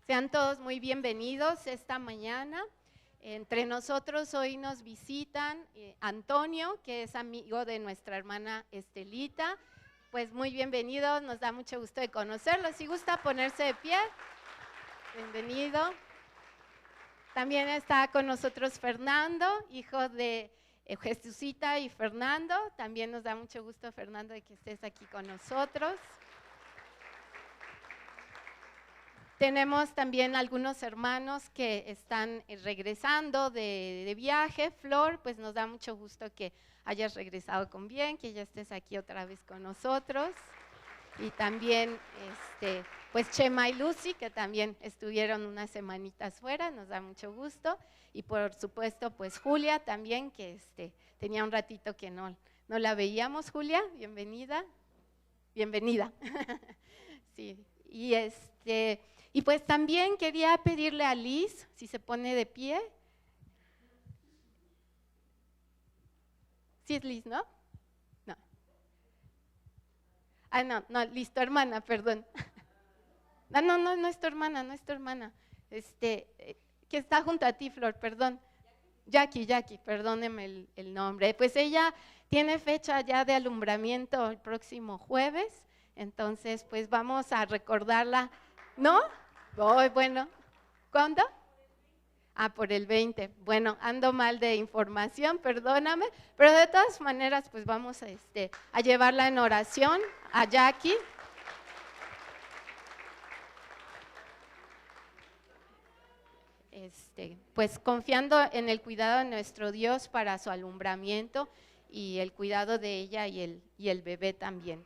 Sean todos muy bienvenidos esta mañana. Entre nosotros hoy nos visitan Antonio, que es amigo de nuestra hermana Estelita. Pues muy bienvenidos, nos da mucho gusto de conocerlos. Si gusta ponerse de pie, bienvenido. También está con nosotros Fernando, hijo de Jesucita y Fernando. También nos da mucho gusto, Fernando, de que estés aquí con nosotros. Tenemos también algunos hermanos que están regresando de viaje. Flor, pues nos da mucho gusto que hayas regresado con bien, que ya estés aquí otra vez con nosotros. Y también, pues Chema y Lucy, que también estuvieron unas semanitas fuera, nos da mucho gusto. Y por supuesto, pues Julia también, que tenía un ratito que no la veíamos. Julia, bienvenida. Bienvenida. Sí, y pues también quería pedirle a Liz, si se pone de pie. ¿Sí es Liz, no? No. Ah, no, Liz, tu hermana, perdón. No es tu hermana, no es tu hermana. Que está junto a ti, Flor, perdón. Jackie, perdóneme el nombre. Pues ella tiene fecha ya de alumbramiento el próximo jueves, entonces pues vamos a recordarla. ¿No? Oh, bueno, ¿cuándo? Ah, por el 20. Bueno, ando mal de información, perdóname, pero de todas maneras pues vamos a llevarla en oración a Jackie. Pues confiando en el cuidado de nuestro Dios para su alumbramiento y el cuidado de ella y el bebé también.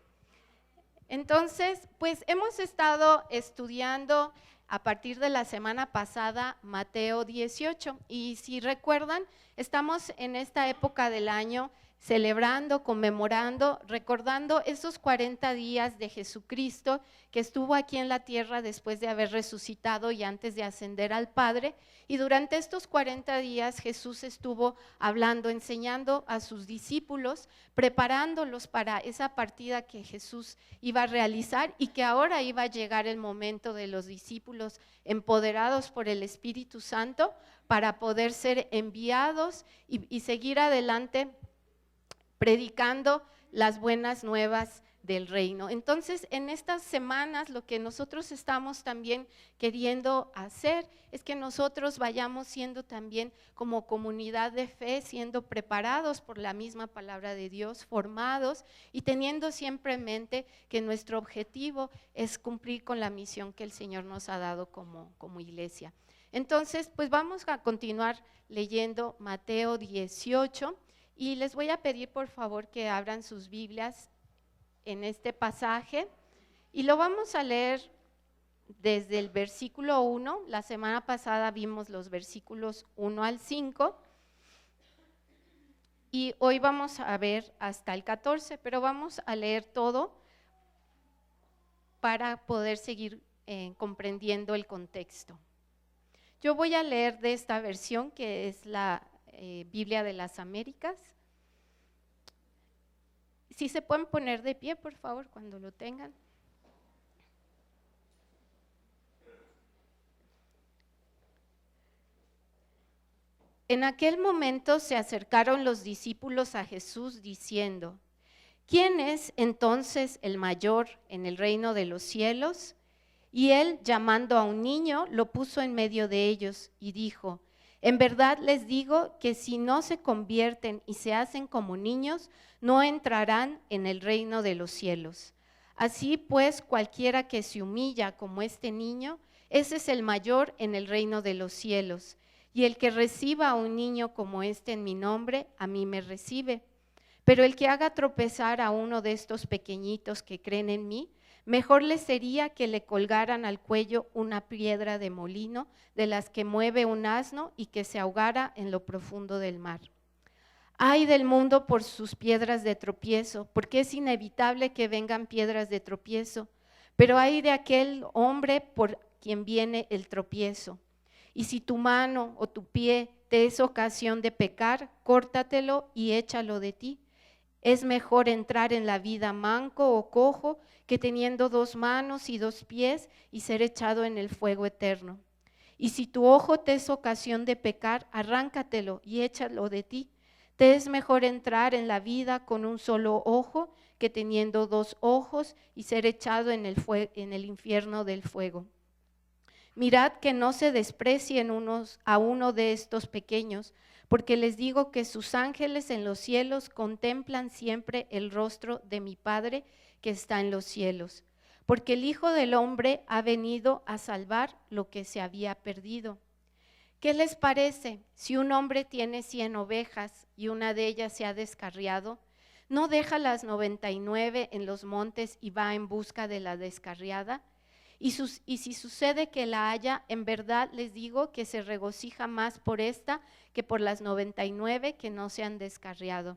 Entonces, pues hemos estado estudiando a partir de la semana pasada Mateo 18 y si recuerdan, estamos en esta época del año celebrando, conmemorando, recordando esos 40 días de Jesucristo que estuvo aquí en la tierra después de haber resucitado y antes de ascender al Padre. Y durante estos 40 días Jesús estuvo hablando, enseñando a sus discípulos, preparándolos para esa partida que Jesús iba a realizar y que ahora iba a llegar el momento de los discípulos empoderados por el Espíritu Santo para poder ser enviados y seguir adelante predicando las buenas nuevas del reino. Entonces, en estas semanas lo que nosotros estamos también queriendo hacer es que nosotros vayamos siendo también como comunidad de fe, siendo preparados por la misma palabra de Dios, formados y teniendo siempre en mente que nuestro objetivo es cumplir con la misión que el Señor nos ha dado como iglesia. Entonces, pues vamos a continuar leyendo Mateo 18 y les voy a pedir por favor que abran sus Biblias en este pasaje y lo vamos a leer desde el versículo 1, la semana pasada vimos los versículos 1 al 5 y hoy vamos a ver hasta el 14, pero vamos a leer todo para poder seguir comprendiendo el contexto. Yo voy a leer de esta versión que es la Biblia de las Américas. Si se pueden poner de pie, por favor, cuando lo tengan. En aquel momento se acercaron los discípulos a Jesús diciendo: ¿quién es entonces el mayor en el reino de los cielos? Y él, llamando a un niño, lo puso en medio de ellos y dijo: en verdad les digo que si no se convierten y se hacen como niños, no entrarán en el reino de los cielos. Así pues, cualquiera que se humilla como este niño, ese es el mayor en el reino de los cielos. Y el que reciba a un niño como este en mi nombre, a mí me recibe. Pero el que haga tropezar a uno de estos pequeñitos que creen en mí, mejor le sería que le colgaran al cuello una piedra de molino de las que mueve un asno y que se ahogara en lo profundo del mar. Ay del mundo por sus piedras de tropiezo, porque es inevitable que vengan piedras de tropiezo, pero ay de aquel hombre por quien viene el tropiezo. Y si tu mano o tu pie te es ocasión de pecar, córtatelo y échalo de ti. Es mejor entrar en la vida manco o cojo que teniendo 2 manos y 2 pies y ser echado en el fuego eterno. Y si tu ojo te es ocasión de pecar, arráncatelo y échalo de ti. Te es mejor entrar en la vida con un solo ojo que teniendo 2 ojos y ser echado en el infierno del fuego. Mirad que no se desprecien a uno de estos pequeños, porque les digo que sus ángeles en los cielos contemplan siempre el rostro de mi Padre que está en los cielos. Porque el Hijo del Hombre ha venido a salvar lo que se había perdido. ¿Qué les parece? Si un hombre tiene 100 ovejas y una de ellas se ha descarriado, ¿no deja las 99 en los montes y va en busca de la descarriada? Y si sucede que la haya, en verdad les digo que se regocija más por esta que por las 99 que no se han descarriado.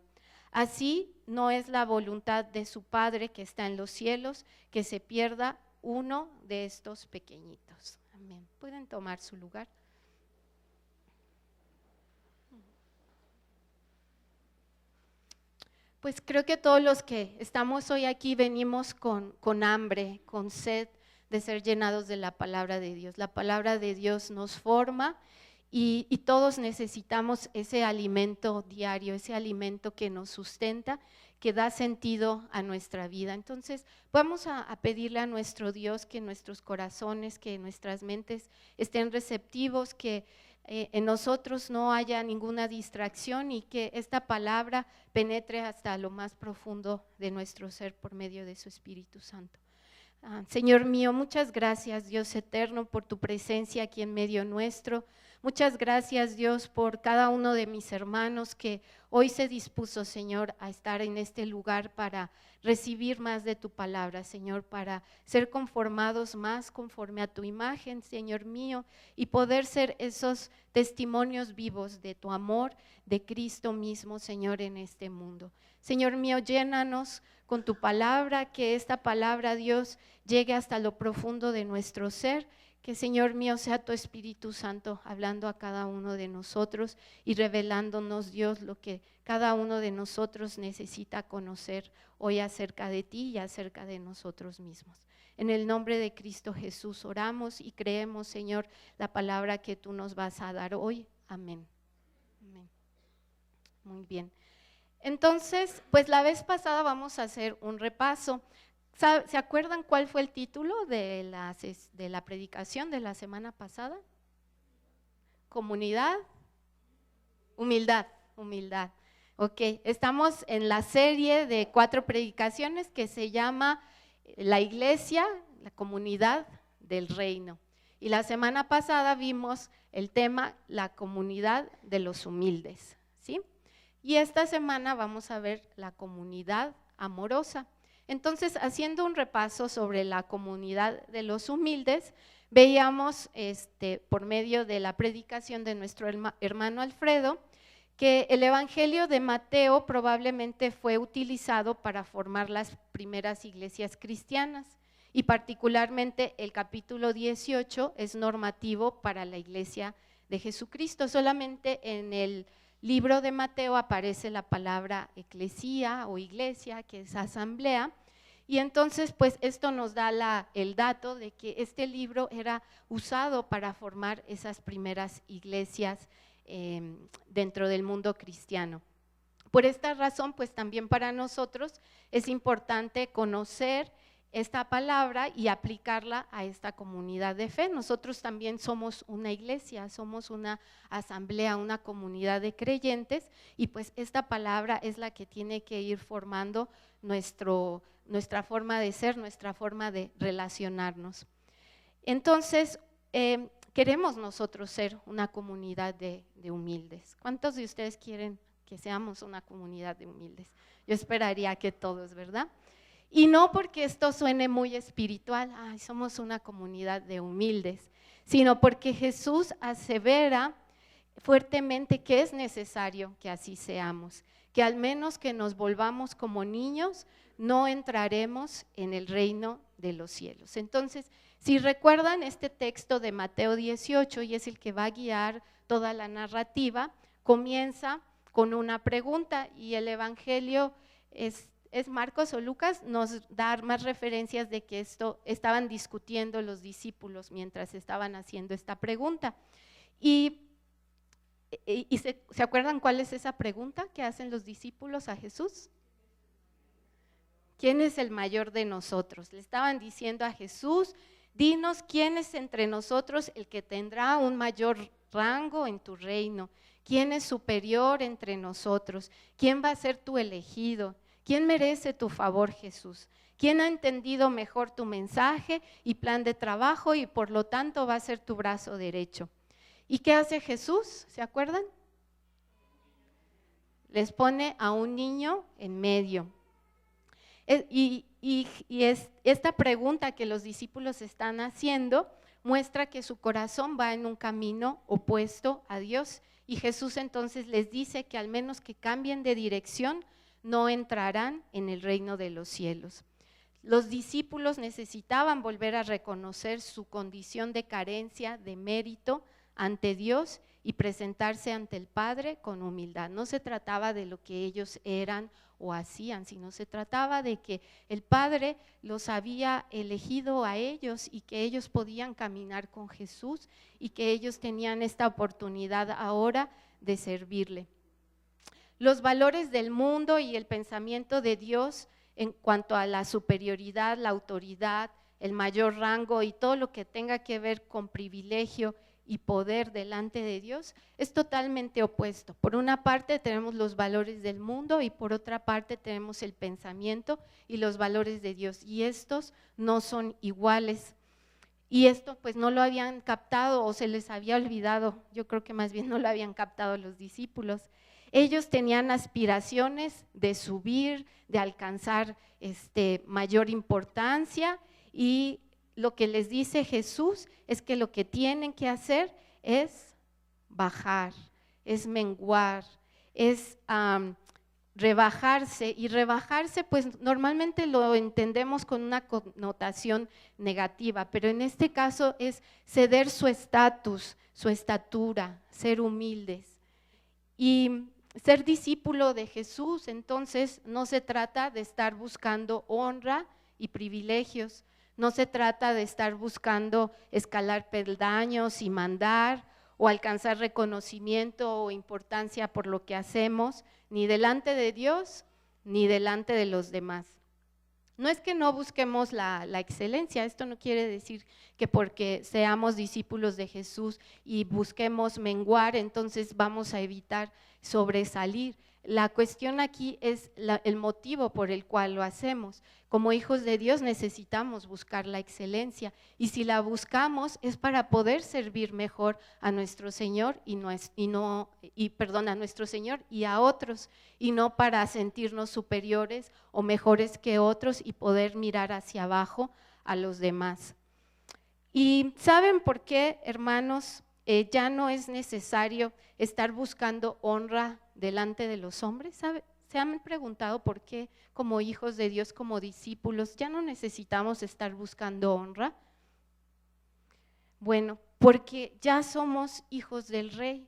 Así no es la voluntad de su Padre que está en los cielos, que se pierda uno de estos pequeñitos. Amén. ¿Pueden tomar su lugar? Pues creo que todos los que estamos hoy aquí venimos con hambre, con sed de ser llenados de la palabra de Dios. La palabra de Dios nos forma y todos necesitamos ese alimento diario, ese alimento que nos sustenta, que da sentido a nuestra vida. Entonces vamos a pedirle a nuestro Dios que nuestros corazones, que nuestras mentes estén receptivos, que en nosotros no haya ninguna distracción y que esta palabra penetre hasta lo más profundo de nuestro ser por medio de su Espíritu Santo. Señor mío, muchas gracias, Dios eterno, por tu presencia aquí en medio nuestro. Muchas gracias, Dios, por cada uno de mis hermanos que hoy se dispuso, Señor, a estar en este lugar para recibir más de tu palabra, Señor, para ser conformados más conforme a tu imagen, Señor mío, y poder ser esos testimonios vivos de tu amor, de Cristo mismo, Señor, en este mundo. Señor mío, llénanos con tu palabra, que esta palabra, Dios, llegue hasta lo profundo de nuestro ser. Que, Señor mío, sea tu Espíritu Santo hablando a cada uno de nosotros y revelándonos, Dios, lo que cada uno de nosotros necesita conocer hoy acerca de ti y acerca de nosotros mismos. En el nombre de Cristo Jesús oramos y creemos, Señor, la palabra que tú nos vas a dar hoy. Amén. Amén. Muy bien. Entonces, pues la vez pasada vamos a hacer un repaso. ¿Se acuerdan cuál fue el título de la predicación de la semana pasada? Comunidad, humildad. Ok, estamos en la serie de 4 predicaciones que se llama La Iglesia, la comunidad del reino. Y la semana pasada vimos el tema, la comunidad de los humildes, ¿sí? Y esta semana vamos a ver la comunidad amorosa. Entonces, haciendo un repaso sobre la comunidad de los humildes, veíamos por medio de la predicación de nuestro hermano Alfredo, que el Evangelio de Mateo probablemente fue utilizado para formar las primeras iglesias cristianas y particularmente el capítulo 18 es normativo para la iglesia de Jesucristo. Solamente en el libro de Mateo aparece la palabra eclesía o iglesia, que es asamblea, y entonces pues esto nos da el dato de que este libro era usado para formar esas primeras iglesias dentro del mundo cristiano. Por esta razón pues también para nosotros es importante conocer esta palabra y aplicarla a esta comunidad de fe. Nosotros también somos una iglesia, somos una asamblea, una comunidad de creyentes y pues esta palabra es la que tiene que ir formando nuestra forma de ser, nuestra forma de relacionarnos. Entonces, queremos nosotros ser una comunidad de humildes. ¿Cuántos de ustedes quieren que seamos una comunidad de humildes? Yo esperaría que todos, ¿verdad? Y no porque esto suene muy espiritual, somos una comunidad de humildes, sino porque Jesús asevera fuertemente que es necesario que así seamos, que al menos que nos volvamos como niños, no entraremos en el reino de los cielos. Entonces, si recuerdan este texto de Mateo 18, y es el que va a guiar toda la narrativa, comienza con una pregunta y el Evangelio es Marcos o Lucas, nos da más referencias de que esto estaban discutiendo los discípulos mientras estaban haciendo esta pregunta. ¿Y se acuerdan cuál es esa pregunta que hacen los discípulos a Jesús? ¿Quién es el mayor de nosotros? Le estaban diciendo a Jesús, dinos quién es entre nosotros el que tendrá un mayor rango en tu reino. ¿Quién es superior entre nosotros? ¿Quién va a ser tu elegido? ¿Quién merece tu favor, Jesús? ¿Quién ha entendido mejor tu mensaje y plan de trabajo y por lo tanto va a ser tu brazo derecho? ¿Y qué hace Jesús? ¿Se acuerdan? Les pone a un niño en medio. Esta pregunta que los discípulos están haciendo muestra que su corazón va en un camino opuesto a Dios. Y Jesús entonces les dice que al menos que cambien de dirección, no entrarán en el reino de los cielos. Los discípulos necesitaban volver a reconocer su condición de carencia, de mérito ante Dios y presentarse ante el Padre con humildad. No se trataba de lo que ellos eran o hacían, sino se trataba de que el Padre los había elegido a ellos y que ellos podían caminar con Jesús y que ellos tenían esta oportunidad ahora de servirle. Los valores del mundo y el pensamiento de Dios en cuanto a la superioridad, la autoridad, el mayor rango y todo lo que tenga que ver con privilegio y poder delante de Dios es totalmente opuesto. Por una parte tenemos los valores del mundo y por otra parte tenemos el pensamiento y los valores de Dios, y estos no son iguales. Y esto pues no lo habían captado o se les había olvidado, yo creo que más bien no lo habían captado los discípulos. Ellos tenían aspiraciones de subir, de alcanzar mayor importancia, y lo que les dice Jesús es que lo que tienen que hacer es bajar, es menguar, es rebajarse, y rebajarse pues normalmente lo entendemos con una connotación negativa, pero en este caso es ceder su estatus, su estatura, ser humildes. Y ser discípulo de Jesús entonces no se trata de estar buscando honra y privilegios, no se trata de estar buscando escalar peldaños y mandar o alcanzar reconocimiento o importancia por lo que hacemos, ni delante de Dios ni delante de los demás. No es que no busquemos la excelencia, esto no quiere decir que porque seamos discípulos de Jesús y busquemos menguar, entonces vamos a evitar sobresalir. La cuestión aquí es el motivo por el cual lo hacemos. Como hijos de Dios necesitamos buscar la excelencia, y si la buscamos es para poder servir mejor a nuestro Señor a nuestro Señor y a otros, y no para sentirnos superiores o mejores que otros y poder mirar hacia abajo a los demás. ¿Y saben por qué, hermanos? Ya no es necesario estar buscando honra delante de los hombres. ¿Se han preguntado por qué como hijos de Dios, como discípulos, ya no necesitamos estar buscando honra? Bueno, porque ya somos hijos del Rey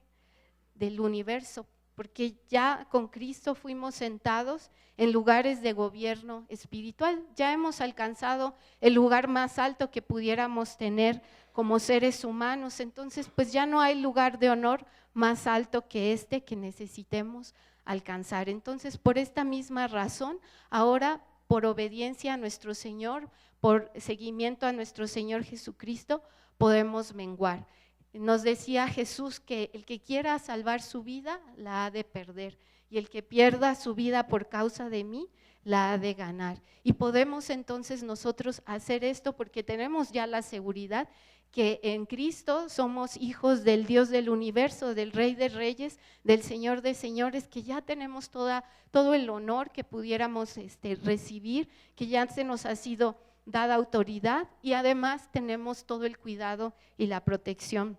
del universo, porque ya con Cristo fuimos sentados en lugares de gobierno espiritual, ya hemos alcanzado el lugar más alto que pudiéramos tener como seres humanos, entonces pues ya no hay lugar de honor más alto que que necesitemos alcanzar. Entonces por esta misma razón, ahora por obediencia a nuestro Señor, por seguimiento a nuestro Señor Jesucristo, podemos menguar. Nos decía Jesús que el que quiera salvar su vida la ha de perder, y el que pierda su vida por causa de mí la ha de ganar. Y podemos entonces nosotros hacer esto porque tenemos ya la seguridad que en Cristo somos hijos del Dios del universo, del Rey de Reyes, del Señor de Señores, que ya tenemos todo el honor que pudiéramos recibir, que ya se nos ha sido dada autoridad, y además tenemos todo el cuidado y la protección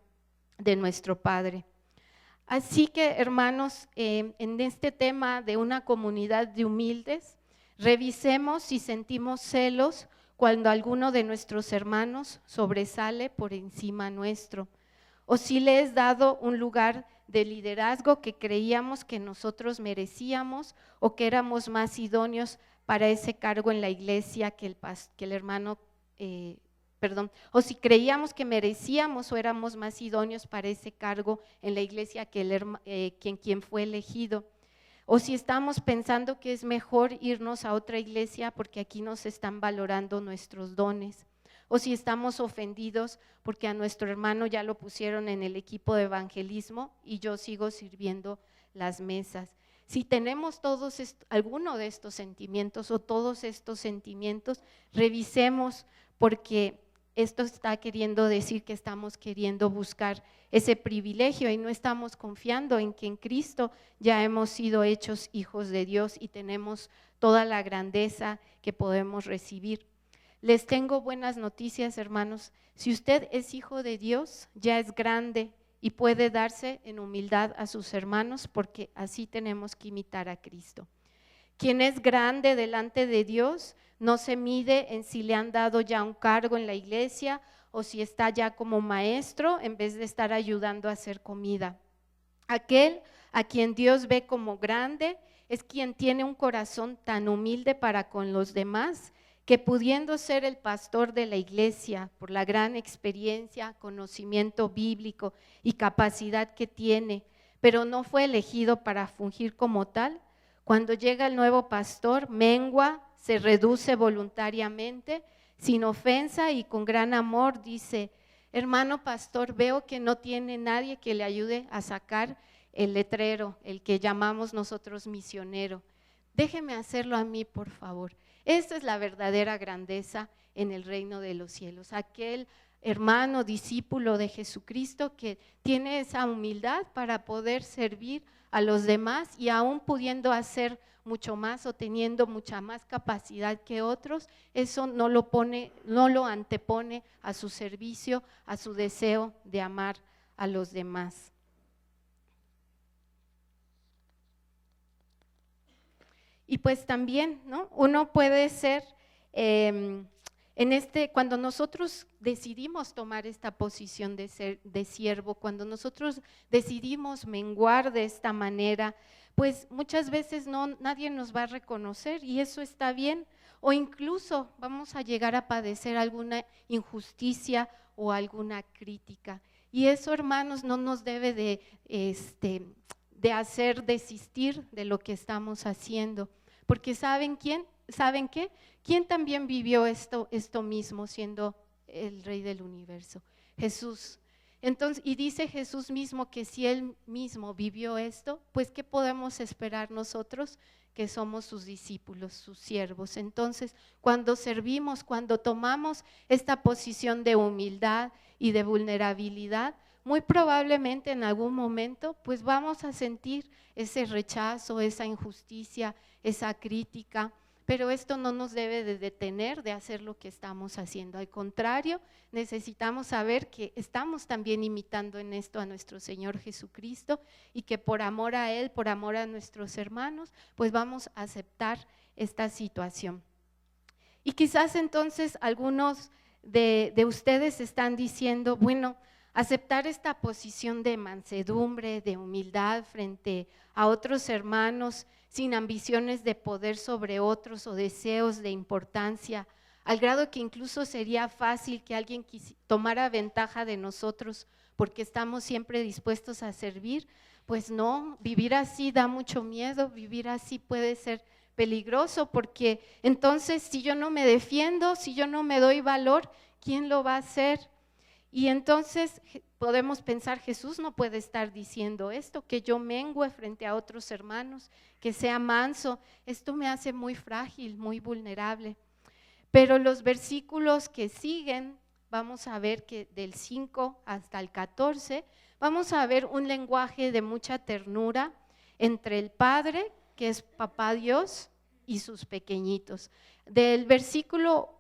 de nuestro Padre. Así que, hermanos, en este tema de una comunidad de humildes, revisemos si sentimos celos cuando alguno de nuestros hermanos sobresale por encima nuestro, o si le es dado un lugar de liderazgo que creíamos que nosotros merecíamos o que éramos más idóneos para ese cargo en la iglesia que el hermano, o si creíamos que merecíamos o éramos más idóneos para ese cargo en la iglesia que quien fue elegido. O si estamos pensando que es mejor irnos a otra iglesia porque aquí nos están valorando nuestros dones. O si estamos ofendidos porque a nuestro hermano ya lo pusieron en el equipo de evangelismo y yo sigo sirviendo las mesas. Si tenemos alguno de estos sentimientos o todos estos sentimientos, revisemos, porque esto está queriendo decir que estamos queriendo buscar ese privilegio y no estamos confiando en que en Cristo ya hemos sido hechos hijos de Dios y tenemos toda la grandeza que podemos recibir. Les tengo buenas noticias, hermanos. Si usted es hijo de Dios, ya es grande y puede darse en humildad a sus hermanos, porque así tenemos que imitar a Cristo. Quien es grande delante de Dios no se mide en si le han dado ya un cargo en la iglesia o si está ya como maestro en vez de estar ayudando a hacer comida. Aquel a quien Dios ve como grande es quien tiene un corazón tan humilde para con los demás, que pudiendo ser el pastor de la iglesia por la gran experiencia, conocimiento bíblico y capacidad que tiene, pero no fue elegido para fungir como tal, cuando llega el nuevo pastor, mengua, se reduce voluntariamente, sin ofensa y con gran amor, dice: hermano pastor, veo que no tiene nadie que le ayude a sacar el letrero, el que llamamos nosotros misionero. Déjeme hacerlo a mí, por favor. Esta es la verdadera grandeza en el reino de los cielos. Aquel hermano, discípulo de Jesucristo que tiene esa humildad para poder servir a los demás y aún pudiendo hacer mucho más o teniendo mucha más capacidad que otros, eso no lo antepone a su servicio, a su deseo de amar a los demás. Y pues también, ¿no? Uno puede ser, cuando nosotros decidimos tomar esta posición de siervo, cuando nosotros decidimos menguar de esta manera, pues muchas veces nadie nos va a reconocer y eso está bien, o incluso vamos a llegar a padecer alguna injusticia o alguna crítica. Y eso, hermanos, no nos debe de hacer desistir de lo que estamos haciendo. Porque ¿saben qué? ¿Quién también vivió esto mismo siendo el Rey del universo? Jesús. Entonces, y dice Jesús mismo que si Él mismo vivió esto, pues ¿qué podemos esperar nosotros que somos sus discípulos, sus siervos? Entonces, cuando servimos, cuando tomamos esta posición de humildad y de vulnerabilidad, muy probablemente en algún momento pues vamos a sentir ese rechazo, esa injusticia, esa crítica, pero esto no nos debe de detener de hacer lo que estamos haciendo. Al contrario, necesitamos saber que estamos también imitando en esto a nuestro Señor Jesucristo y que por amor a Él, por amor a nuestros hermanos, pues vamos a aceptar esta situación. Y quizás entonces algunos de ustedes están diciendo, bueno, aceptar esta posición de mansedumbre, de humildad frente a otros hermanos, sin ambiciones de poder sobre otros o deseos de importancia, al grado que incluso sería fácil que alguien tomara ventaja de nosotros porque estamos siempre dispuestos a servir. Pues no, vivir así da mucho miedo, vivir así puede ser peligroso, porque entonces si yo no me defiendo, si yo no me doy valor, ¿quién lo va a hacer? Y entonces podemos pensar, Jesús no puede estar diciendo esto, que yo mengue frente a otros hermanos, que sea manso, esto me hace muy frágil, muy vulnerable. Pero los versículos que siguen, vamos a ver que del 5 hasta el 14, vamos a ver un lenguaje de mucha ternura entre el Padre, que es Papá Dios, y sus pequeñitos. Del versículo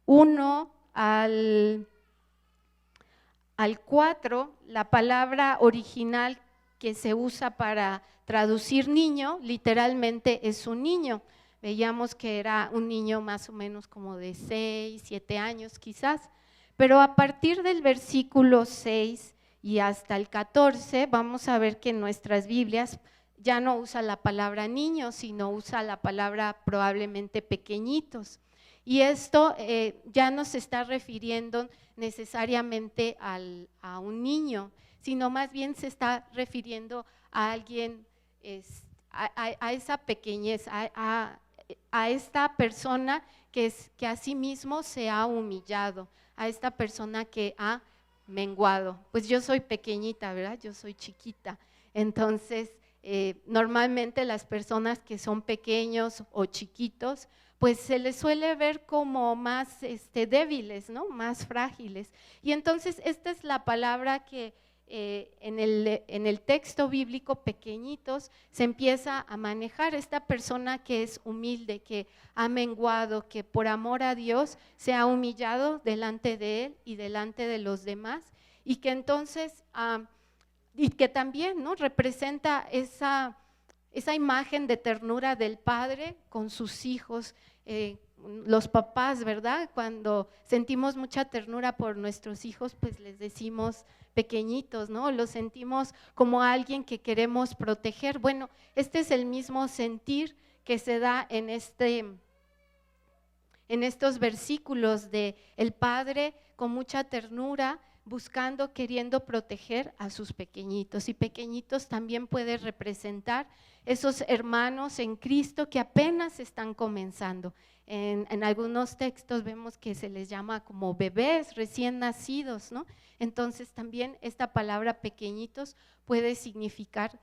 1 al 4, la palabra original que se usa para traducir niño, literalmente es un niño. Veíamos que era un niño más o menos como de 6, 7 años quizás, pero a partir del versículo 6 y hasta el 14, vamos a ver que en nuestras Biblias ya no usa la palabra niños, sino usa la palabra probablemente pequeñitos. Y esto ya no se está refiriendo necesariamente a un niño, sino más bien se está refiriendo a alguien, a esa pequeñez, a esta persona que a sí mismo se ha humillado, a esta persona que ha menguado. Pues yo soy pequeñita, ¿verdad? Yo soy chiquita. Entonces, normalmente las personas que son pequeños o chiquitos, pues se les suele ver como más débiles, ¿no? Más frágiles. Y entonces esta es la palabra que en el texto bíblico, pequeñitos, se empieza a manejar esta persona que es humilde, que ha menguado, que por amor a Dios se ha humillado delante de Él y delante de los demás, y que entonces, y que también, ¿no?, representa esa imagen de ternura del Padre con sus hijos. Los papás, ¿verdad? Cuando sentimos mucha ternura por nuestros hijos, pues les decimos pequeñitos, ¿no? Los sentimos como alguien que queremos proteger. Bueno, este es el mismo sentir que se da en estos versículos de el Padre con mucha ternura, buscando, queriendo proteger a sus pequeñitos. Y pequeñitos también puede representar esos hermanos en Cristo que apenas están comenzando. En algunos textos vemos que se les llama como bebés recién nacidos, ¿no? Entonces también esta palabra pequeñitos puede significar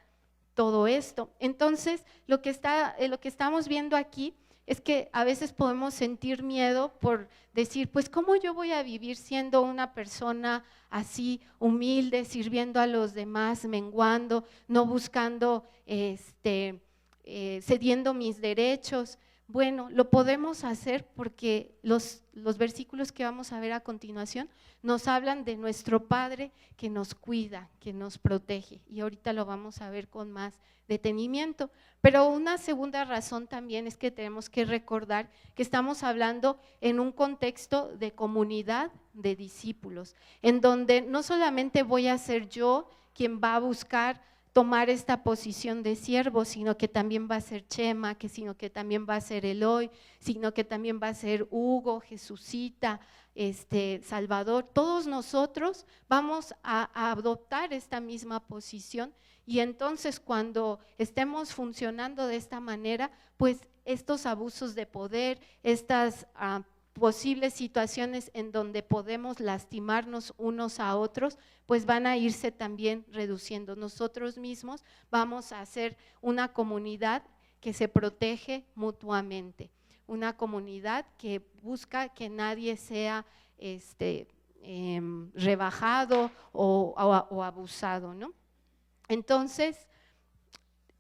todo esto. Entonces lo que estamos viendo aquí es que a veces podemos sentir miedo por decir, pues ¿cómo yo voy a vivir siendo una persona así humilde, sirviendo a los demás, menguando, no buscando, cediendo mis derechos? Bueno, lo podemos hacer porque los versículos que vamos a ver a continuación nos hablan de nuestro Padre que nos cuida, que nos protege, y ahorita lo vamos a ver con más detenimiento. Pero una segunda razón también es que tenemos que recordar que estamos hablando en un contexto de comunidad de discípulos, en donde no solamente voy a ser yo quien va a buscar tomar esta posición de siervo, sino que también va a ser Chema, sino que también va a ser Eloy, sino que también va a ser Hugo, Jesucita, Salvador. Todos nosotros vamos a adoptar esta misma posición, y entonces cuando estemos funcionando de esta manera, pues estos abusos de poder, estas posibles situaciones en donde podemos lastimarnos unos a otros, pues van a irse también reduciendo. Nosotros mismos vamos a ser una comunidad que se protege mutuamente, una comunidad que busca que nadie sea rebajado o abusado, ¿no? Entonces,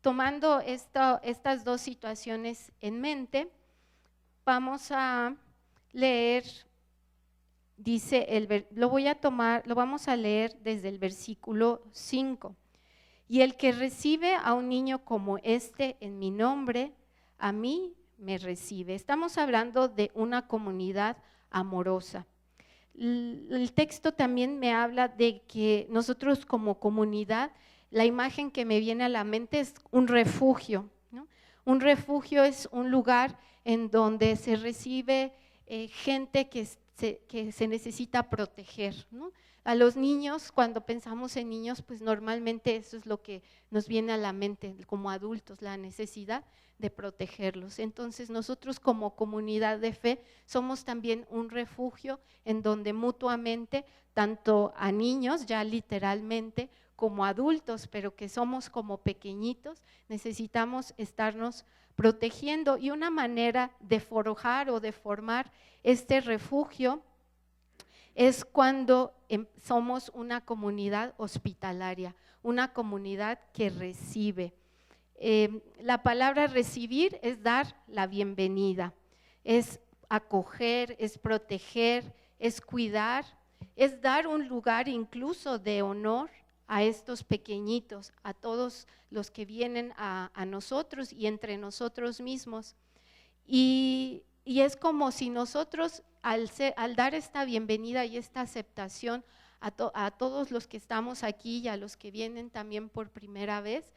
tomando estas dos situaciones en mente, vamos a leer, dice, lo vamos a leer desde el versículo 5. Y el que recibe a un niño como este en mi nombre, a mí me recibe. Estamos hablando de una comunidad amorosa. El texto también me habla de que nosotros como comunidad, la imagen que me viene a la mente es un refugio, ¿no? Un refugio es un lugar en donde se recibe gente que se necesita proteger, ¿no? A los niños, cuando pensamos en niños, pues normalmente eso es lo que nos viene a la mente como adultos, la necesidad de protegerlos. Entonces nosotros como comunidad de fe somos también un refugio en donde mutuamente, tanto a niños ya literalmente, como adultos, pero que somos como pequeñitos, necesitamos estarnos protegiendo. Y una manera de forjar o de formar este refugio es cuando somos una comunidad hospitalaria, una comunidad que recibe. La palabra recibir es dar la bienvenida, es acoger, es proteger, es cuidar, es dar un lugar incluso de honor a estos pequeñitos, a todos los que vienen a nosotros y entre nosotros mismos. Y es como si nosotros al dar esta bienvenida y esta aceptación a todos los que estamos aquí y a los que vienen también por primera vez,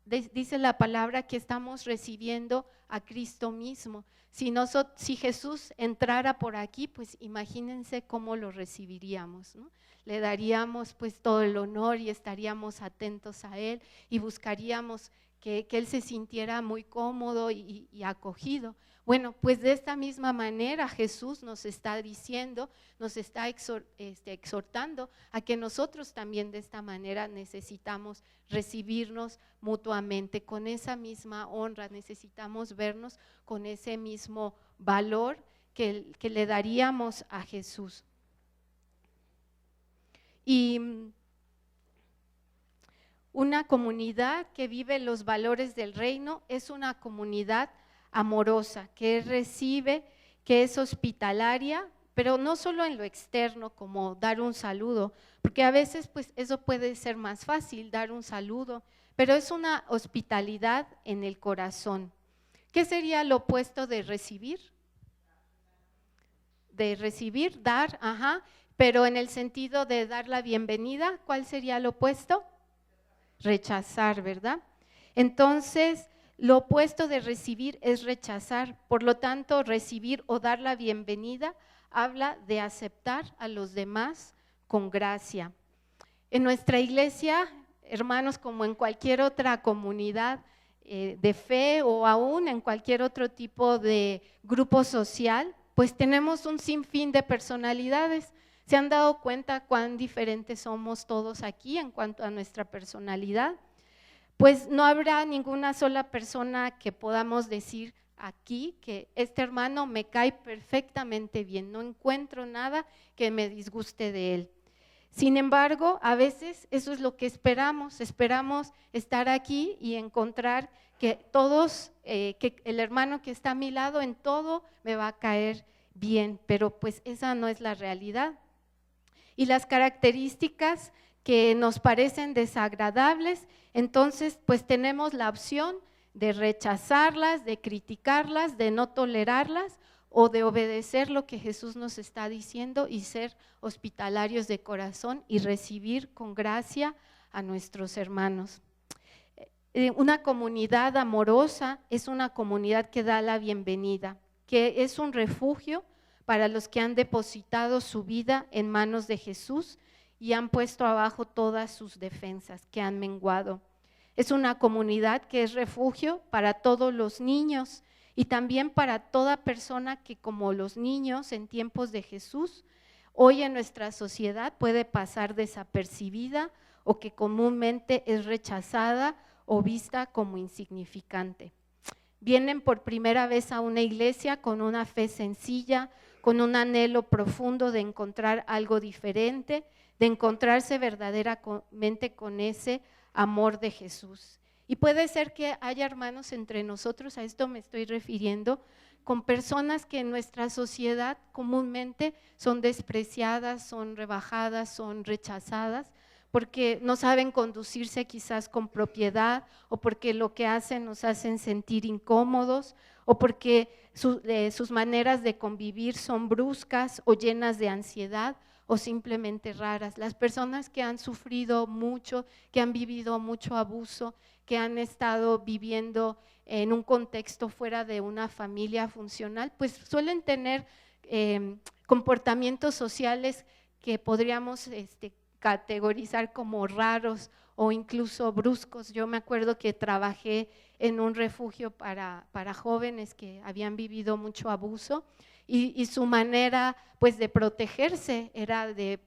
dice la palabra que estamos recibiendo a Cristo mismo. Si Jesús entrara por aquí, pues imagínense cómo lo recibiríamos, ¿no? Le daríamos pues todo el honor y estaríamos atentos a Él y buscaríamos que Él se sintiera muy cómodo y acogido. Bueno, pues de esta misma manera Jesús nos está diciendo, nos está exhortando a que nosotros también de esta manera necesitamos recibirnos mutuamente con esa misma honra, necesitamos vernos con ese mismo valor que le daríamos a Jesús. Y una comunidad que vive los valores del reino es una comunidad amorosa, que recibe, que es hospitalaria, pero no solo en lo externo como dar un saludo, porque a veces pues eso puede ser más fácil, dar un saludo, pero es una hospitalidad en el corazón. ¿Qué sería lo opuesto de recibir? De recibir, dar, pero en el sentido de dar la bienvenida, ¿cuál sería lo opuesto? Rechazar, ¿verdad? Entonces, lo opuesto de recibir es rechazar, por lo tanto, recibir o dar la bienvenida habla de aceptar a los demás con gracia. En nuestra iglesia, hermanos, como en cualquier otra comunidad de fe o aún en cualquier otro tipo de grupo social, pues tenemos un sinfín de personalidades. ¿Se han dado cuenta cuán diferentes somos todos aquí en cuanto a nuestra personalidad? Pues no habrá ninguna sola persona que podamos decir aquí que este hermano me cae perfectamente bien, no encuentro nada que me disguste de él. Sin embargo, a veces eso es lo que esperamos estar aquí y encontrar que todos, que el hermano que está a mi lado en todo me va a caer bien, pero pues esa no es la realidad. Y las características que nos parecen desagradables, entonces pues tenemos la opción de rechazarlas, de criticarlas, de no tolerarlas o de obedecer lo que Jesús nos está diciendo y ser hospitalarios de corazón y recibir con gracia a nuestros hermanos. Una comunidad amorosa es una comunidad que da la bienvenida, que es un refugio para los que han depositado su vida en manos de Jesús y han puesto abajo todas sus defensas, que han menguado. Es una comunidad que es refugio para todos los niños y también para toda persona que, como los niños en tiempos de Jesús, hoy en nuestra sociedad puede pasar desapercibida o que comúnmente es rechazada o vista como insignificante. Vienen por primera vez a una iglesia con una fe sencilla, con un anhelo profundo de encontrar algo diferente, de encontrarse verdaderamente con ese amor de Jesús. Y puede ser que haya hermanos entre nosotros, a esto me estoy refiriendo, con personas que en nuestra sociedad comúnmente son despreciadas, son rebajadas, son rechazadas, porque no saben conducirse quizás con propiedad o porque lo que hacen nos hacen sentir incómodos o porque sus maneras de convivir son bruscas o llenas de ansiedad o simplemente raras. Las personas que han sufrido mucho, que han vivido mucho abuso, que han estado viviendo en un contexto fuera de una familia funcional, pues suelen tener comportamientos sociales que podríamos categorizar como raros o incluso bruscos. Yo me acuerdo que trabajé en un refugio para jóvenes que habían vivido mucho abuso y su manera pues de protegerse era de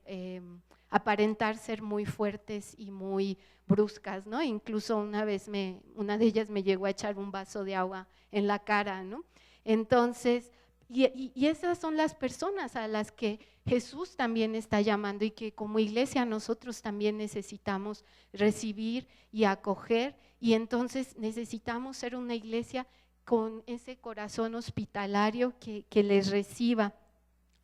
aparentar ser muy fuertes y muy bruscas, ¿no? Incluso una vez una de ellas me llegó a echar un vaso de agua en la cara, ¿no? Entonces, y esas son las personas a las que Jesús también está llamando y que como iglesia nosotros también necesitamos recibir y acoger, y entonces necesitamos ser una iglesia con ese corazón hospitalario que les reciba.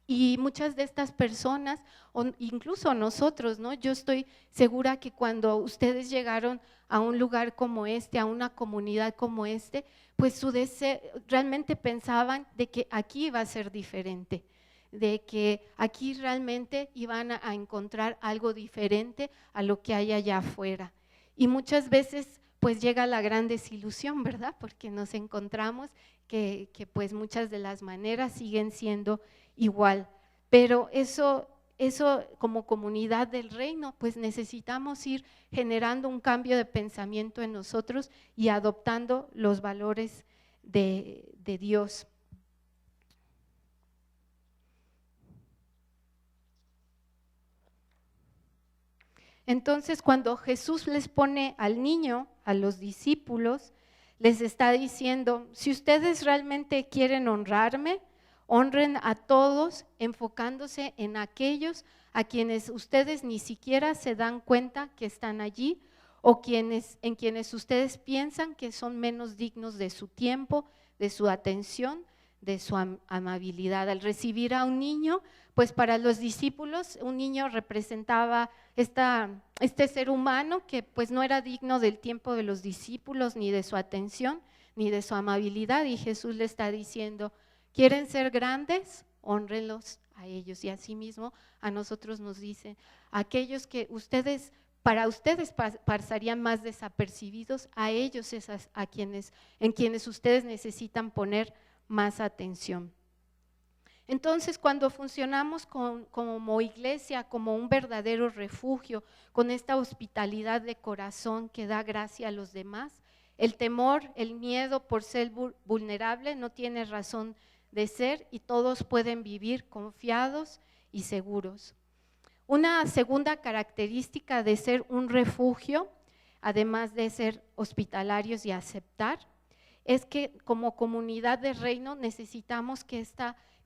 Y muchas de estas personas, o incluso nosotros, ¿no? Yo estoy segura que cuando ustedes llegaron a un lugar como este, a una comunidad como este, pues su deseo, realmente pensaban de que aquí iba a ser diferente, de que aquí realmente iban a encontrar algo diferente a lo que hay allá afuera. Y muchas veces pues llega la gran desilusión, ¿verdad? Porque nos encontramos que pues muchas de las maneras siguen siendo igual. Pero eso como comunidad del reino, pues necesitamos ir generando un cambio de pensamiento en nosotros y adoptando los valores de Dios. Entonces, cuando Jesús les pone al niño, a los discípulos, les está diciendo, si ustedes realmente quieren honrarme, honren a todos enfocándose en aquellos a quienes ustedes ni siquiera se dan cuenta que están allí o en quienes ustedes piensan que son menos dignos de su tiempo, de su atención, de su amabilidad. Al recibir a un niño, pues para los discípulos un niño representaba este ser humano que pues no era digno del tiempo de los discípulos, ni de su atención, ni de su amabilidad, y Jesús le está diciendo, ¿quieren ser grandes? Hónrenlos a ellos. Y asimismo a nosotros nos dice, aquellos que para ustedes pasarían más desapercibidos, a ellos es en quienes ustedes necesitan poner más atención. Entonces, cuando funcionamos como iglesia, como un verdadero refugio, con esta hospitalidad de corazón que da gracia a los demás, el temor, el miedo por ser vulnerable no tiene razón de ser y todos pueden vivir confiados y seguros. Una segunda característica de ser un refugio, además de ser hospitalarios y aceptar, es que como comunidad de reino necesitamos que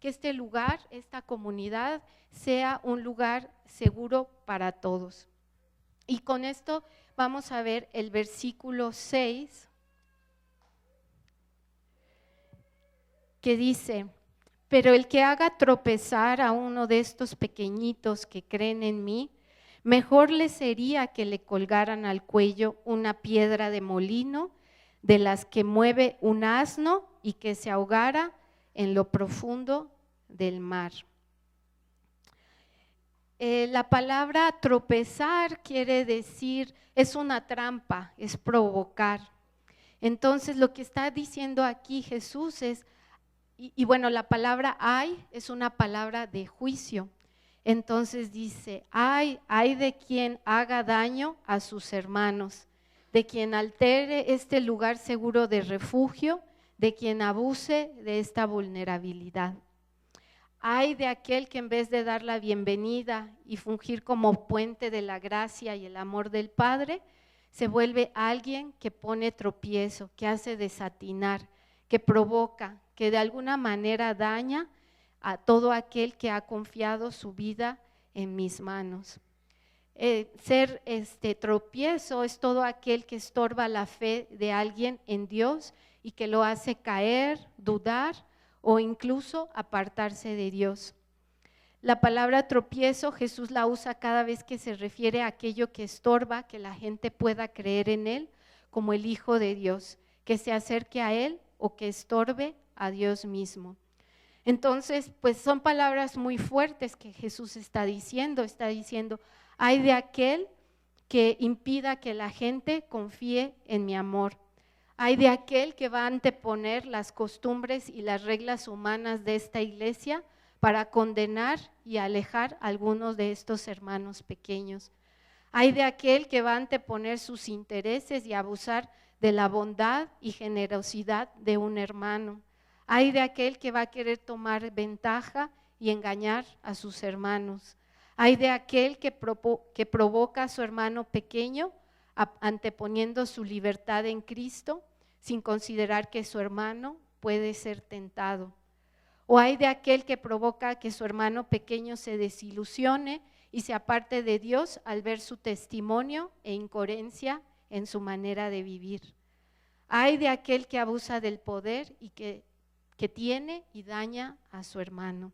este lugar, esta comunidad, sea un lugar seguro para todos. Y con esto vamos a ver el versículo 6, que dice, pero el que haga tropezar a uno de estos pequeñitos que creen en mí, mejor le sería que le colgaran al cuello una piedra de molino, de las que mueve un asno, y que se ahogara en lo profundo del mar. La palabra tropezar quiere decir, es una trampa, es provocar. Entonces lo que está diciendo aquí Jesús es, y bueno, la palabra ay es una palabra de juicio. Entonces dice, ay de quien haga daño a sus hermanos, de quien altere este lugar seguro de refugio, de quien abuse de esta vulnerabilidad. Ay de aquel que en vez de dar la bienvenida y fungir como puente de la gracia y el amor del Padre, se vuelve alguien que pone tropiezo, que hace desatinar, que provoca, que de alguna manera daña a todo aquel que ha confiado su vida en mis manos. Ser tropiezo es todo aquel que estorba la fe de alguien en Dios y que lo hace caer, dudar o incluso apartarse de Dios. La palabra tropiezo Jesús la usa cada vez que se refiere a aquello que estorba que la gente pueda creer en Él como el Hijo de Dios, que se acerque a Él o que estorbe a Dios mismo. Entonces, pues son palabras muy fuertes que Jesús está diciendo, ay de aquel que impida que la gente confíe en mi amor. Ay de aquel que va a anteponer las costumbres y las reglas humanas de esta iglesia para condenar y alejar a algunos de estos hermanos pequeños. Ay de aquel que va a anteponer sus intereses y abusar de la bondad y generosidad de un hermano. Ay de aquel que va a querer tomar ventaja y engañar a sus hermanos. Ay de aquel que provoca a su hermano pequeño anteponiendo su libertad en Cristo sin considerar que su hermano puede ser tentado. O hay de aquel que provoca que su hermano pequeño se desilusione y se aparte de Dios al ver su testimonio e incoherencia en su manera de vivir. Hay de aquel que abusa del poder y que tiene y daña a su hermano.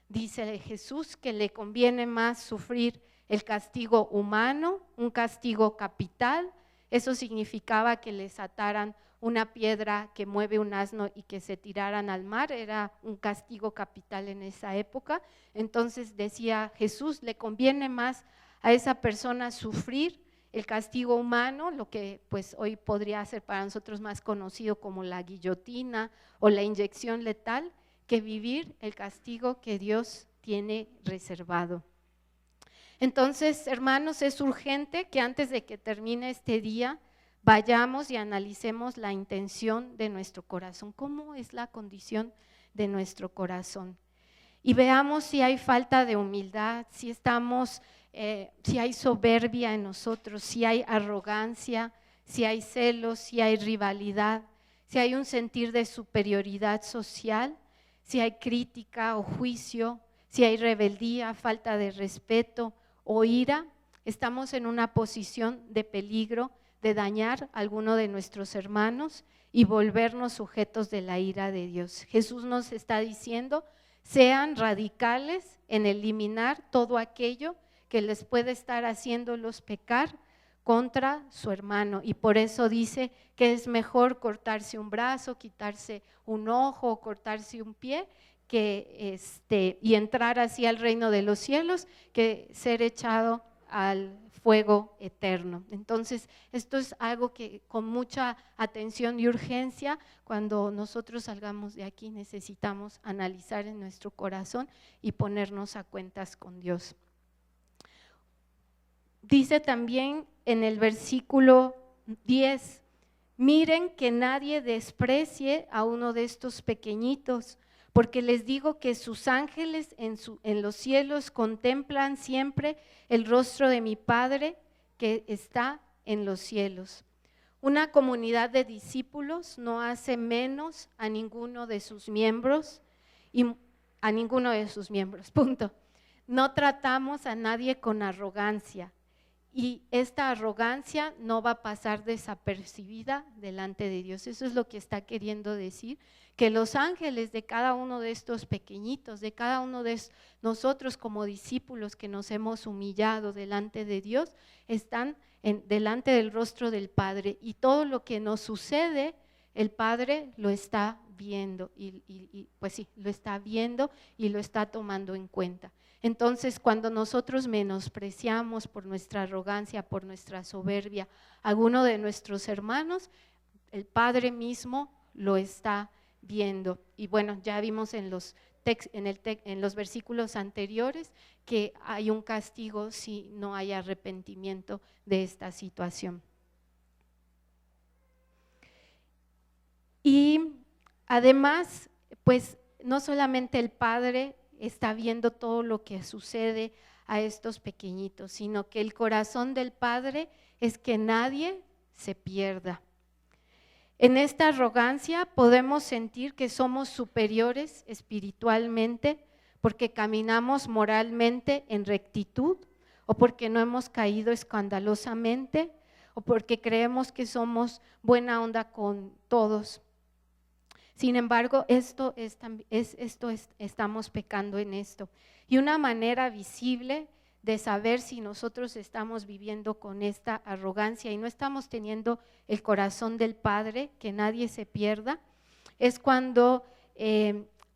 Dice Jesús que le conviene más sufrir el castigo humano, un castigo capital. Eso significaba que les ataran una piedra que mueve un asno y que se tiraran al mar, era un castigo capital en esa época. Entonces decía Jesús, le conviene más a esa persona sufrir el castigo humano, lo que pues hoy podría ser para nosotros más conocido como la guillotina o la inyección letal, que vivir el castigo que Dios tiene reservado. Entonces, hermanos, es urgente que antes de que termine este día vayamos y analicemos la intención de nuestro corazón, cómo es la condición de nuestro corazón. Y veamos si hay falta de humildad, si hay soberbia en nosotros, si hay arrogancia, si hay celos, si hay rivalidad, si hay un sentir de superioridad social, si hay crítica o juicio, si hay rebeldía, falta de respeto o ira. Estamos en una posición de peligro de dañar a alguno de nuestros hermanos y volvernos sujetos de la ira de Dios. Jesús nos está diciendo: sean radicales en eliminar todo aquello que les puede estar haciéndolos pecar contra su hermano, y por eso dice que es mejor cortarse un brazo, quitarse un ojo, cortarse un pie, y entrar así al reino de los cielos, que ser echado al fuego eterno. Entonces, esto es algo que con mucha atención y urgencia, cuando nosotros salgamos de aquí, necesitamos analizar en nuestro corazón y ponernos a cuentas con Dios. Dice también en el versículo 10, miren que nadie desprecie a uno de estos pequeñitos, porque les digo que sus ángeles en los cielos contemplan siempre el rostro de mi Padre que está en los cielos. Una comunidad de discípulos no hace menos a ninguno de sus miembros, punto. No tratamos a nadie con arrogancia, y esta arrogancia no va a pasar desapercibida delante de Dios. Eso es lo que está queriendo decir, que los ángeles de cada uno de estos pequeñitos, de cada uno de nosotros como discípulos que nos hemos humillado delante de Dios, están delante del rostro del Padre, y todo lo que nos sucede, el Padre lo está viendo, y pues sí, lo está viendo y lo está tomando en cuenta. Entonces, cuando nosotros menospreciamos por nuestra arrogancia, por nuestra soberbia, a alguno de nuestros hermanos, el Padre mismo lo está viendo. Y bueno, ya vimos en los versículos anteriores que hay un castigo si no hay arrepentimiento de esta situación. Y además, pues no solamente el Padre está viendo todo lo que sucede a estos pequeñitos, sino que el corazón del Padre es que nadie se pierda. En esta arrogancia podemos sentir que somos superiores espiritualmente porque caminamos moralmente en rectitud, o porque no hemos caído escandalosamente, o porque creemos que somos buena onda con todos. Sin embargo, estamos pecando en esto. Y una manera visible de saber si nosotros estamos viviendo con esta arrogancia y no estamos teniendo el corazón del Padre, que nadie se pierda, es cuando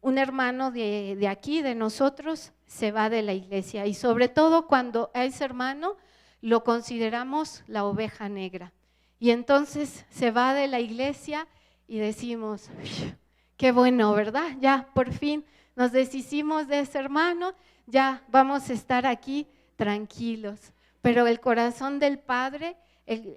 un hermano de aquí, de nosotros, se va de la iglesia, y sobre todo cuando a ese hermano lo consideramos la oveja negra. Y entonces se va de la iglesia y decimos: qué bueno, ¿verdad? Ya por fin nos deshicimos de ese hermano, ya vamos a estar aquí tranquilos. Pero el corazón del Padre,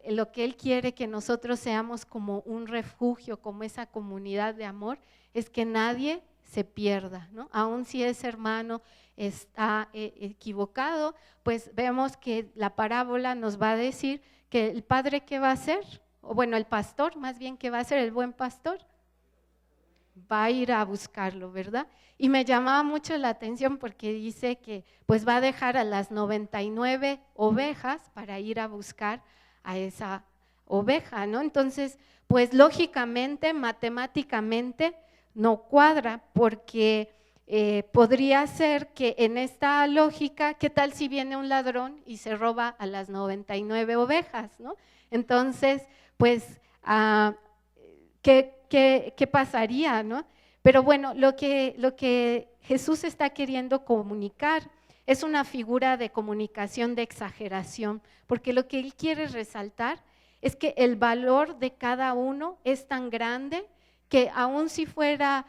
lo que Él quiere que nosotros seamos como un refugio, como esa comunidad de amor, es que nadie se pierda, ¿no? Aun si ese hermano está equivocado, pues vemos que la parábola nos va a decir que el Padre, ¿qué va a hacer? O bueno, el pastor, más bien, ¿qué va a hacer el buen pastor? Va a ir a buscarlo, ¿verdad? Y me llamaba mucho la atención porque dice que pues va a dejar a las 99 ovejas para ir a buscar a esa oveja, ¿no? Entonces, pues lógicamente, matemáticamente no cuadra, porque podría ser que en esta lógica, ¿qué tal si viene un ladrón y se roba a las 99 ovejas, ¿no? Entonces, pues ¿qué pasaría, no? Pero bueno, lo que Jesús está queriendo comunicar es una figura de comunicación de exageración, porque lo que Él quiere resaltar es que el valor de cada uno es tan grande que aun si fuera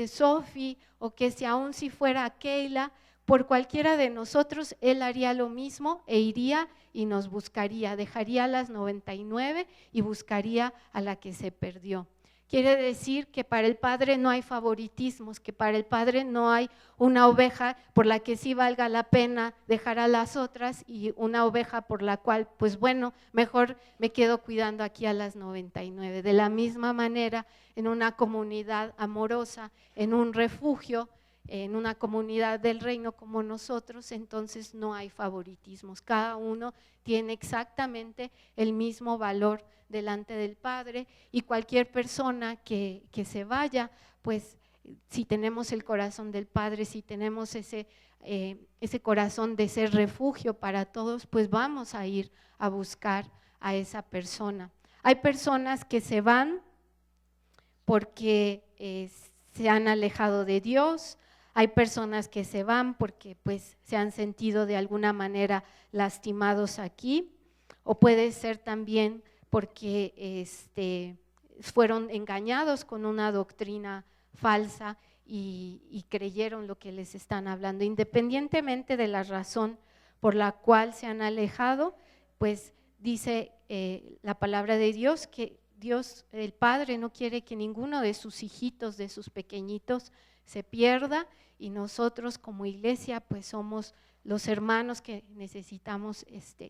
Sophie o que si aun si fuera Keila, por cualquiera de nosotros Él haría lo mismo e iría y nos buscaría, dejaría las 99 y buscaría a la que se perdió. Quiere decir que para el Padre no hay favoritismos, que para el Padre no hay una oveja por la que sí valga la pena dejar a las otras y una oveja por la cual, pues bueno, mejor me quedo cuidando aquí a las 99. De la misma manera, en una comunidad amorosa, en un refugio, en una comunidad del reino como nosotros, entonces no hay favoritismos. Cada uno tiene exactamente el mismo valor delante del Padre y cualquier persona que se vaya, pues si tenemos el corazón del Padre, si tenemos ese corazón de ser refugio para todos, pues vamos a ir a buscar a esa persona. Hay personas que se van porque se han alejado de Dios, hay personas que se van porque pues se han sentido de alguna manera lastimados aquí, o puede ser también porque fueron engañados con una doctrina falsa y creyeron lo que les están hablando. Independientemente de la razón por la cual se han alejado, pues dice la palabra de Dios que Dios, el Padre, no quiere que ninguno de sus hijitos, de sus pequeñitos, se pierda, y nosotros como iglesia pues somos los hermanos que necesitamos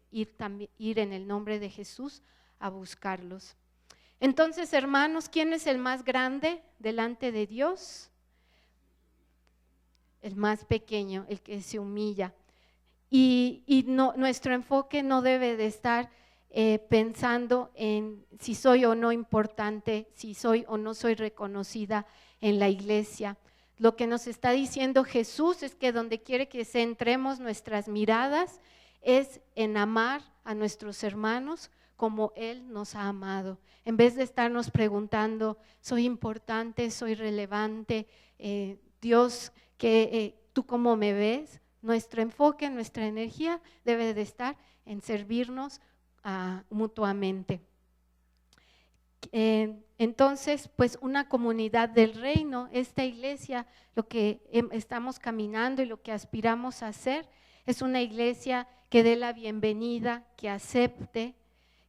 ir en el nombre de Jesús a buscarlos. Entonces, hermanos, ¿quién es el más grande delante de Dios? El más pequeño, el que se humilla. Y nuestro enfoque no debe de estar pensando en si soy o no importante, si soy o no soy reconocida en la iglesia. Lo que nos está diciendo Jesús es que donde quiere que centremos nuestras miradas es en amar a nuestros hermanos como Él nos ha amado. En vez de estarnos preguntando, ¿soy importante, soy relevante? Dios, ¿tú cómo me ves? Nuestro enfoque, nuestra energía debe de estar en servirnos mutuamente. Entonces, pues una comunidad del reino, esta iglesia, lo que estamos caminando y lo que aspiramos a hacer es una iglesia que dé la bienvenida, que acepte,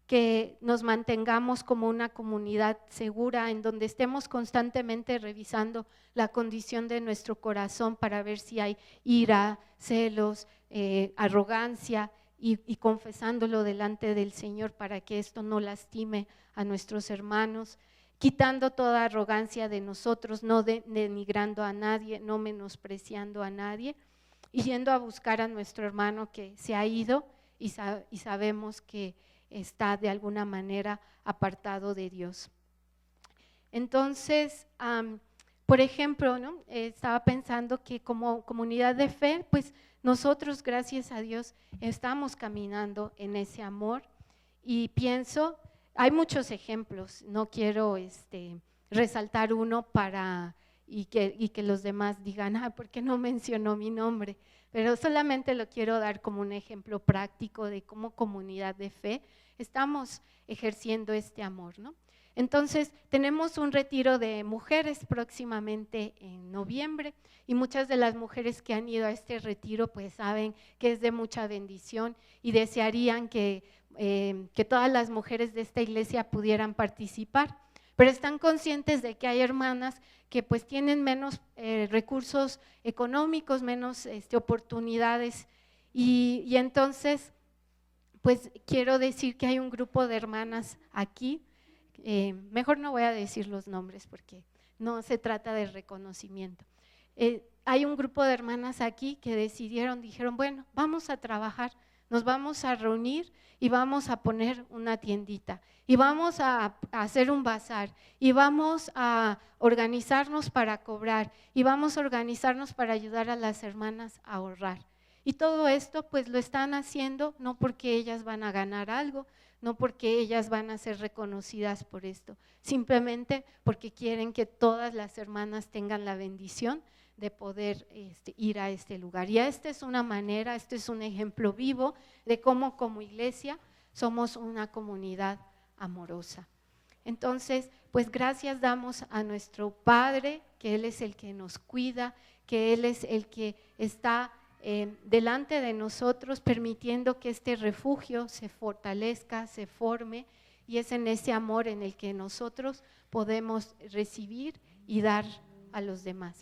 que nos mantengamos como una comunidad segura en donde estemos constantemente revisando la condición de nuestro corazón para ver si hay ira, celos, arrogancia y confesándolo delante del Señor para que esto no lastime a nuestros hermanos, quitando toda arrogancia de nosotros, no denigrando a nadie, no menospreciando a nadie y yendo a buscar a nuestro hermano que se ha ido y sabemos que está de alguna manera apartado de Dios. Entonces, por ejemplo, ¿no? Estaba pensando que como comunidad de fe, pues nosotros, gracias a Dios, estamos caminando en ese amor y pienso, hay muchos ejemplos, no quiero resaltar uno y que los demás digan, ¿por qué no mencionó mi nombre? Pero solamente lo quiero dar como un ejemplo práctico de cómo comunidad de fe estamos ejerciendo este amor, ¿no? Entonces, tenemos un retiro de mujeres próximamente en noviembre y muchas de las mujeres que han ido a este retiro pues saben que es de mucha bendición y desearían que todas las mujeres de esta iglesia pudieran participar, pero están conscientes de que hay hermanas que pues tienen menos recursos económicos, menos oportunidades y entonces pues quiero decir que hay un grupo de hermanas aquí. Mejor no voy a decir los nombres porque no se trata de reconocimiento. Hay un grupo de hermanas aquí que dijeron, bueno, vamos a trabajar, nos vamos a reunir y vamos a poner una tiendita y vamos a hacer un bazar y vamos a organizarnos para cobrar y vamos a organizarnos para ayudar a las hermanas a ahorrar. Y todo esto pues lo están haciendo no porque ellas van a ganar algo, no porque ellas van a ser reconocidas por esto, simplemente porque quieren que todas las hermanas tengan la bendición de poder ir a este lugar. Y esta es una manera, este es un ejemplo vivo de cómo como iglesia somos una comunidad amorosa. Entonces, pues gracias damos a nuestro Padre, que Él es el que nos cuida, que Él es el que está delante de nosotros, permitiendo que este refugio se fortalezca, se forme, y es en ese amor en el que nosotros podemos recibir y dar a los demás.